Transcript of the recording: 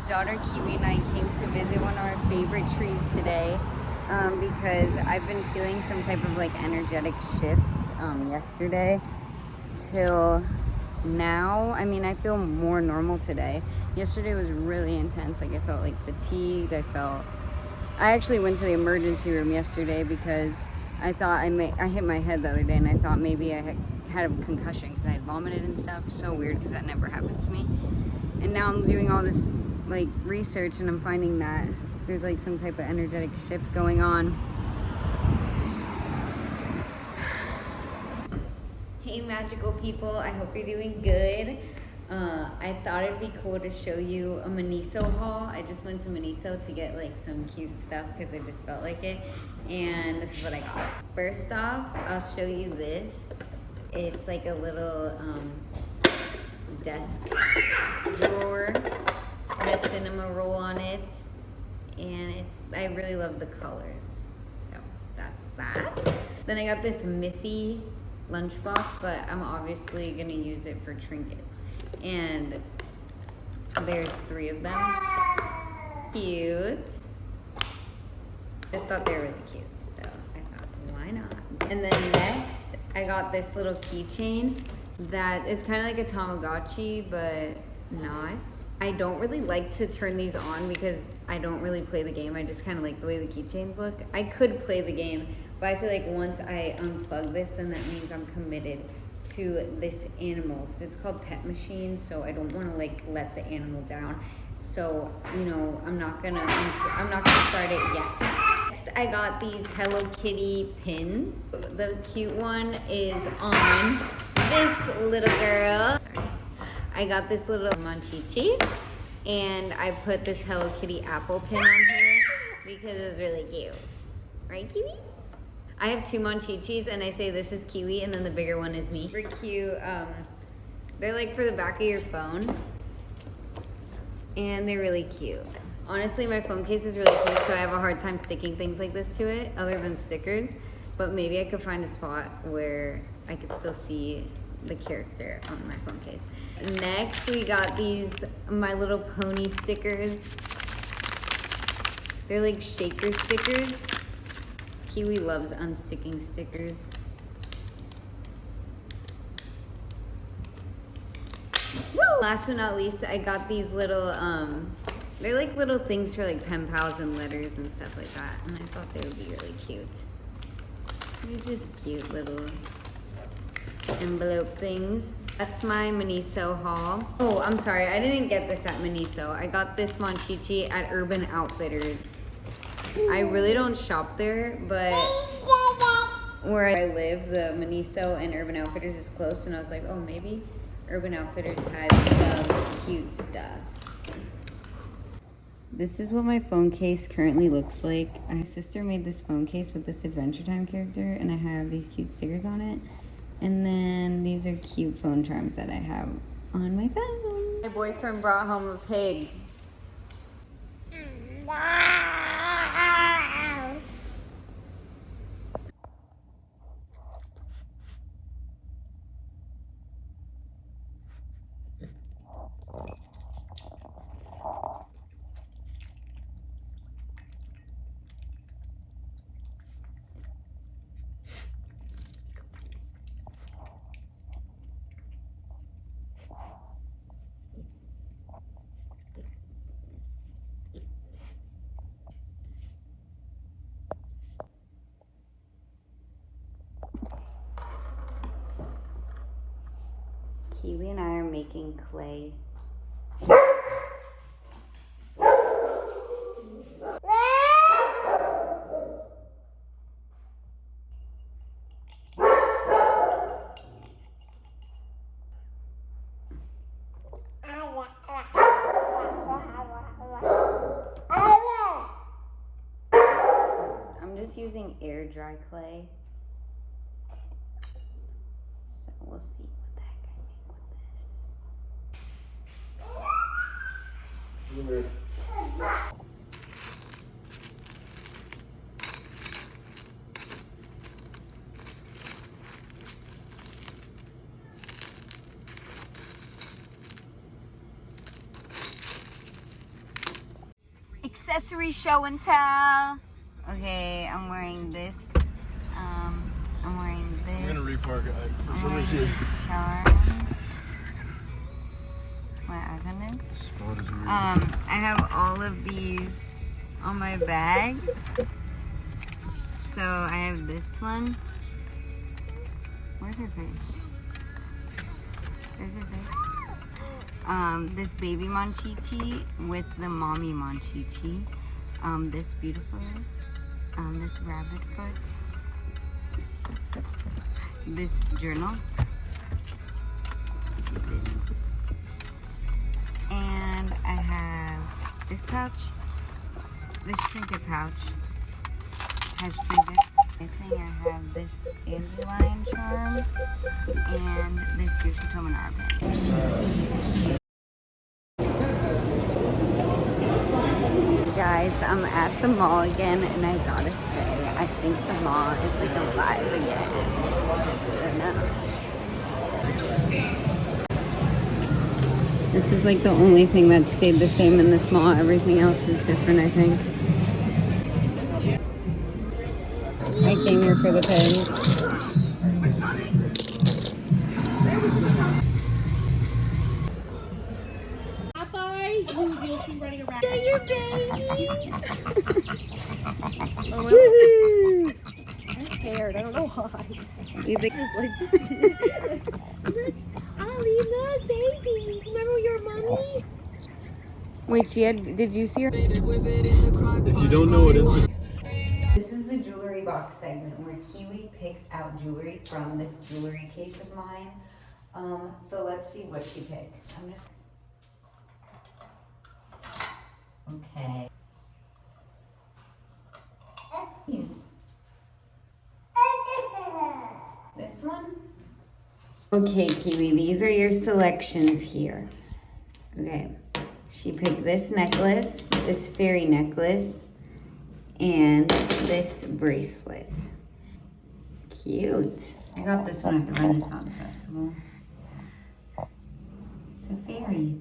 daughter Kiwi and I came to visit one of our favorite trees today because I've been feeling some type of like energetic shift yesterday till now. I mean, I feel more normal today. Yesterday was really intense. Like I felt like fatigued. I actually went to the emergency room yesterday because I thought I hit my head the other day and I thought maybe I had a concussion because I had vomited and stuff. So weird because that never happens to me. And now I'm doing all this like research and I'm finding that there's like some type of energetic shift going on. Hey magical people, I hope you're doing good. I thought it'd be cool to show you a Miniso haul. I just went to Miniso to get like some cute stuff because I just felt like it. And this is what I got. First off, I'll show you this. It's like a little desk drawer. It has cinema roll on it. And I really love the colors. So that's that. Then I got this Miffy lunchbox, but I'm obviously gonna use it for trinkets. And there's 3 of them. Cute. Just thought they were really cute, so I thought, why not? And then next, I got this little keychain that is kind of like a Tamagotchi, but not. I don't really like to turn these on because I don't really play the game. I just kind of like the way the keychains look. I could play the game, but I feel like once I unplug this, then that means I'm committed to this animal. It's called Pet Machine, so I don't want to like let the animal down. So, you know, I'm not gonna start it yet. Next, I got these Hello Kitty pins. The cute one is on this little girl. Sorry. I got this little Monchichi, and I put this Hello Kitty apple pin on her because it's really cute. Right, Kiwi? I have 2 Monchichis, and I say this is Kiwi, and then the bigger one is me. Super cute. They're like for the back of your phone, and they're really cute. Honestly, my phone case is really cute, so I have a hard time sticking things like this to it, other than stickers. But maybe I could find a spot where I could still see the character on my phone case. Next, we got these My Little Pony stickers. They're like shaker stickers. Kiwi loves unsticking stickers. Woo! Last but not least, I got these little, they're like little things for like pen pals and letters and stuff like that. And I thought they would be really cute. They're just cute little envelope things. That's my Miniso haul. Oh, I'm sorry, I didn't get this at Miniso. I got this Monchichi at Urban Outfitters. I really don't shop there, but where I live, the Miniso and Urban Outfitters is close, and I was like, oh, maybe Urban Outfitters has some cute stuff. This is what my phone case currently looks like. My sister made this phone case with this Adventure Time character, and I have these cute stickers on it. And then these are cute phone charms that I have on my phone. My boyfriend brought home a pig. Kiwi and I are making clay. I'm just using air dry clay. So we'll see what the heck I make with this. accessory show and tell. Okay, I'm wearing this. I'm wearing this. I'm gonna repark it. I'm wearing these charms. My evidence. I have all of these on my bag. So I have this one. Where's her face? There's her face. This baby Monchichi with the mommy Monchichi. This beautiful. This rabbit foot. This journal. This. And I have this pouch. This trinket pouch has trinkets. I think I have this dandelion charm and this Yoshitomo band. Guys, I'm at the mall again, and I gotta say, I think the mall is like alive again. I don't know. This is like the only thing that stayed the same in this mall. Everything else is different, I think. I came here for the pins. Yeah, your baby. Oh, I'm scared. I don't know why. You think it's like Ollie, look, baby. Remember your mommy? Wait, she had. Did you see her? If you don't know what Instagram. This is the jewelry box segment where Kiwi picks out jewelry from this jewelry case of mine. So let's see what she picks. I'm just. Okay. This one? Okay, Kiwi, these are your selections here. Okay. She picked this necklace, this fairy necklace, and this bracelet. Cute. I got this one at the Renaissance Festival. It's a fairy.